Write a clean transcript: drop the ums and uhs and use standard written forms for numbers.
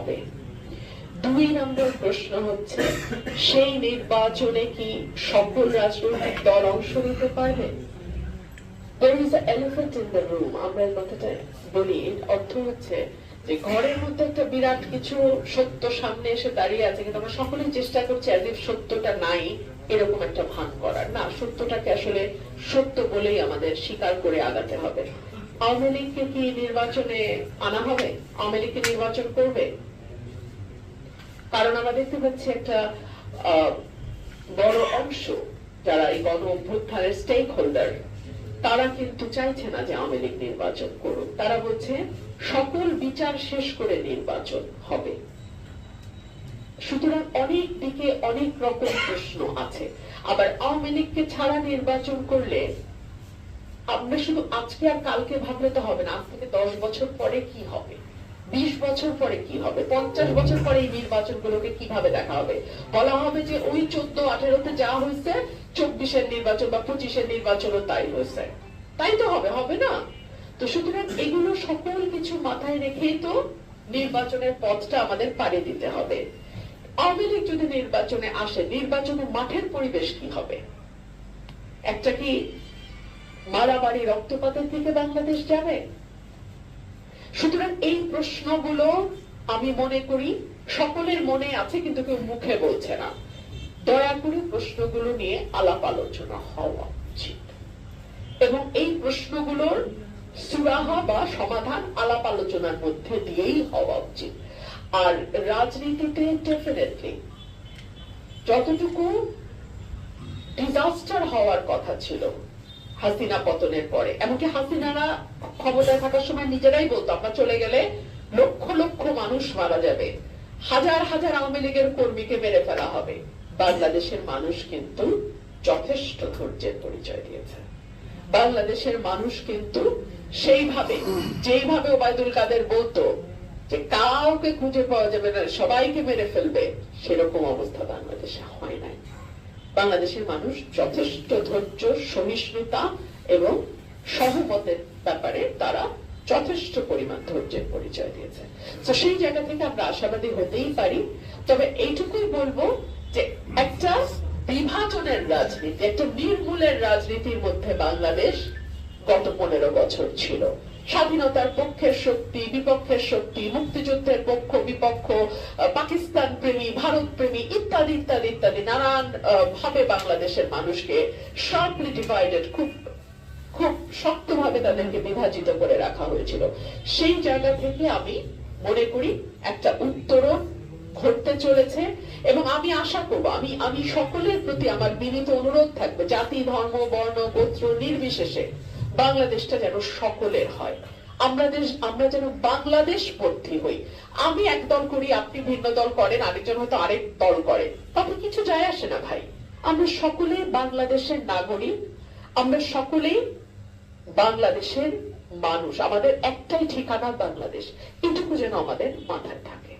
হবে? 2 নম্বর প্রশ্ন হচ্ছে, সেই নির্বাচনে কি সকল রাজনৈতিক দল অংশ নিতে পারবে? There is an elephant in the room. আমরা এই কথাটা বলি, অর্থ হচ্ছে যে ঘরের মধ্যে একটা বিরাট কিছু সত্য সামনে এসে দাঁড়িয়ে আছে, কিন্তু আমরা সকলেই চেষ্টা করছি as if সত্যটা নাই এরকম একটা ভান করার। না, সত্যটাকে আসলে সত্য বলেই আমাদের স্বীকার করে আগাতে হবে। আওয়ামী লীগকে কি নির্বাচনে আনা হবে? আওয়ামী লীগকে নির্বাচন করবে? কারণ আমরা দেখতে পাচ্ছি একটা বড় অংশ যারা এই গণ অভ্যুত্থানের স্টেক হোল্ডার, তারা কিন্তু চাইছে না যে আওয়ামী লীগ নির্বাচন করুক। তারা বলছে সকল বিচার শেষ করে নির্বাচন হবে। সুতরাং অনেক দিকে অনেক রকম প্রশ্ন আছে। আবার আওয়ামী লীগকে ছাড়া নির্বাচন করলে আমরা শুধু আজকে আর কালকে ভাবলে তো হবে না, আজ থেকে 10 বছর পরে কি হবে, 20 বছর পরে কি হবে, 50 বছর পরে এই নির্বাচনগুলোকে কিভাবে দেখা হবে? বলা হবে যে ওই 14-18-তে যা হয়েছে 24-এর নির্বাচন বা 25-এর নির্বাচনও তাই হয়েছে। তাই তো হবে, হবে না? তো সুতরাং এগুলো সকল কিছু মাথায় রেখেই তো নির্বাচনের পথটা আমাদের পাড়ি দিতে হবে। আওয়ামী লীগ যদি নির্বাচনে আসে, নির্বাচনের মাঠের পরিবেশ কি হবে? একটা কি মারামারি রক্তপাতের দিকে বাংলাদেশ যাবে? সুতরাং এই প্রশ্নগুলো আমি মনে করি সকলের মনে আছে, কিন্তু কেউ মুখে বলছে না। দয়া করে প্রশ্নগুলো নিয়ে আলাপ আলোচনা হওয়া উচিত এবং এই প্রশ্নগুলোর সুরাহা বা সমাধান আলাপ আলোচনার মধ্যে দিয়েই হওয়া উচিত। আর রাজনীতিতে ডেফিনেটলি যতটুকু ডিজাস্টার হওয়ার কথা ছিল হাসিনা পতনের পরে, এমনকি হাসিনারা ক্ষমতায় থাকার সময় নিজেরাই বলতো আমরা চলে গেলে লক্ষ লক্ষ মানুষ মারা যাবে, হাজার হাজার আওয়ামী লীগের কর্মীকে মেরে ফেলা হবে, বাংলাদেশের মানুষ কিন্তু যথেষ্ট ধৈর্যের পরিচয় দিয়েছে। বাংলাদেশের মানুষ কিন্তু সেইভাবে, যেইভাবে ওবায়দুল কাদের বলতো যে কাউকে খুঁজে পাওয়া যাবে না, সবাইকে মেরে ফেলবে, সেরকম অবস্থা বাংলাদেশে হয় নাই। বাংলাদেশের মানুষ যথেষ্ট ধৈর্য, সহিষ্ণুতা এবং সহমতের ব্যাপারে তারা যথেষ্ট পরিমাণ ধৈর্যের পরিচয় দিয়েছে। তো সেই জায়গা থেকে আমরা আশাবাদী হতেই পারি। তবে এইটুকুই বলবো যে একটা বিভাজনের রাজনীতি, একটা নির্মূলের রাজনীতির মধ্যে বাংলাদেশ গত 15 বছর ছিল। স্বাধীনতার পক্ষের শক্তি, বিপক্ষের শক্তি, মুক্তিযুদ্ধের পক্ষ বিপক্ষ, পাকিস্তান প্রেমী, ভারত প্রেমী ইত্যাদি ইত্যাদি ইত্যাদি নানান ভাবে বাংলাদেশের মানুষকে শার্পলি ডিভাইডেড, খুব খুব শক্তভাবে তাদেরকে বিভাজিত করে রাখা হয়েছিল। সেই জায়গা থেকে আমি মনে করি একটা উত্তরণ ঘটতে চলেছে এবং আমি আশা করব, আমি সকলের প্রতি আমার বিনীত অনুরোধ থাকবে, জাতি ধর্ম বর্ণ গোত্র নির্বিশেষে বাংলাদেশটা যেন সকলের হয়। আমরা যেন বাংলাদেশ পন্থী হই। আমি এক দল করি, আপনি ভিন্ন দল করেন, আরেকজন হয়তো আরেক দল করে, তাতে কিছু যায় আসে না ভাই। আমরা সকলেই বাংলাদেশের নাগরিক, আমরা সকলেই বাংলাদেশের মানুষ, আমাদের একটাই ঠিকানা বাংলাদেশ, এটুকু যেন আমাদের মাথায় থাকে।